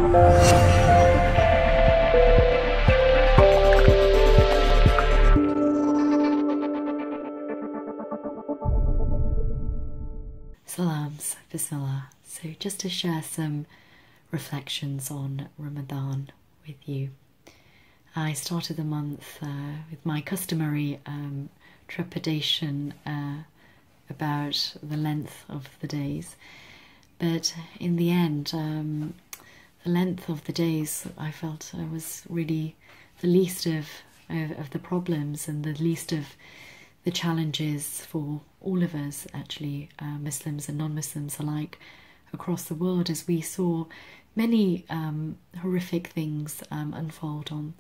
Salams, Bismillah. So just to share some reflections on Ramadan with you. I started the month with my customary trepidation about the length of the days, but in the end the length of the days I felt was really the least of the problems and the least of the challenges for all of us, actually, Muslims and non-Muslims alike across the world, as we saw many horrific things unfold on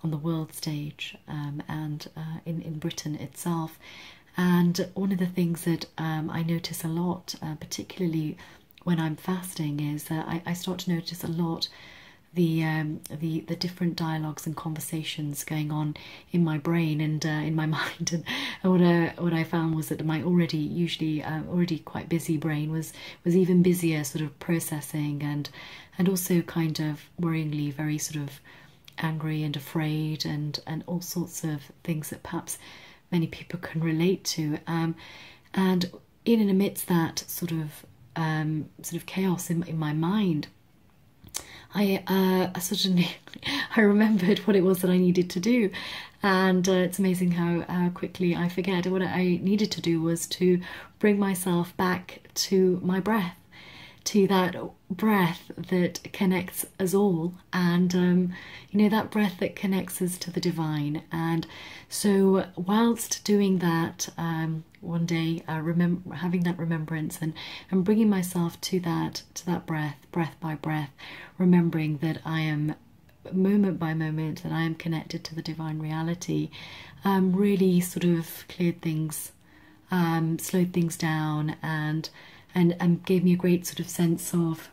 the world stage and in Britain itself. And one of the things that I notice a lot, particularly when I'm fasting, is that I start to notice a lot the different dialogues and conversations going on in my brain and in my mind. And what I found was that my already quite busy brain was even busier, sort of processing and also kind of worryingly very sort of angry and afraid and all sorts of things that perhaps many people can relate to. And in and amidst that sort of chaos in my mind, I suddenly I remembered what it was that I needed to do, and it's amazing how quickly I forget. What I needed to do was to bring myself back to my breath, to that breath that connects us all, and you know, that breath that connects us to the divine. And so whilst doing that, one day having that remembrance and bringing myself to that breath by breath, remembering that I am moment by moment, that I am connected to the divine reality, really sort of cleared things, slowed things down, and gave me a great sort of sense of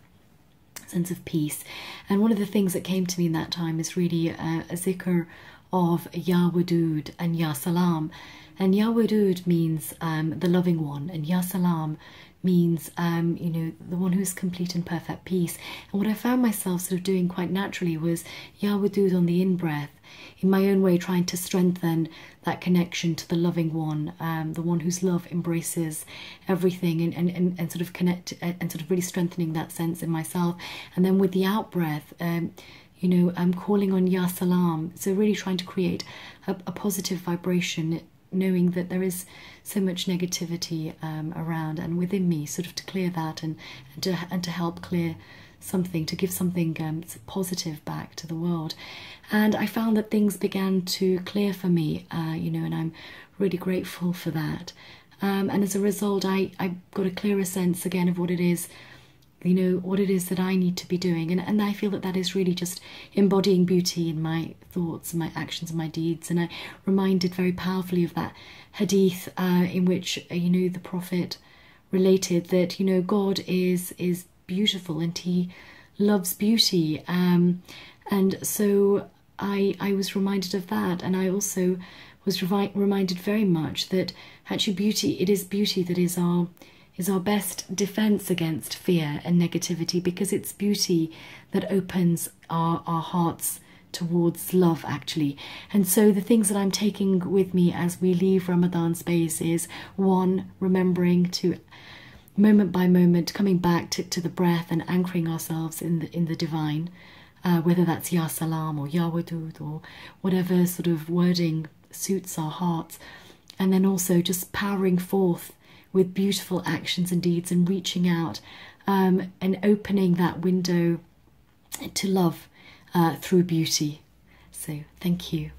peace. And one of the things that came to me in that time is really a zikr of Ya Wadud and Ya Salam. And Ya Wadud means the loving one, and Ya Salam means you know, the one who's complete and perfect peace. And what I found myself sort of doing quite naturally was Ya Wadud on the in-breath, in my own way trying to strengthen that connection to the loving one, the one whose love embraces everything, and sort of connect and sort of really strengthening that sense in myself. And then with the out-breath, you know, I'm calling on Ya Salam, so really trying to create a positive vibration, knowing that there is so much negativity around and within me, sort of to clear that and to help clear something, to give something positive back to the world. And I found that things began to clear for me, you know, and I'm really grateful for that. And as a result, I got a clearer sense again of what it is, you know, what it is that I need to be doing. And I feel that that is really just embodying beauty in my thoughts and my actions and my deeds. And I reminded very powerfully of that hadith in which, you know, the Prophet related that, you know, God is beautiful and he loves beauty. And so I was reminded of that. And I also was reminded very much that actually beauty, it is beauty that is our best defense against fear and negativity, because it's beauty that opens our hearts towards love, actually. And so the things that I'm taking with me as we leave Ramadan space is, one, remembering to moment by moment coming back to the breath and anchoring ourselves in the divine, whether that's Ya Salam or Ya Wadud or whatever sort of wording suits our hearts. And then also just powering forth with beautiful actions and deeds and reaching out and opening that window to love through beauty. So thank you.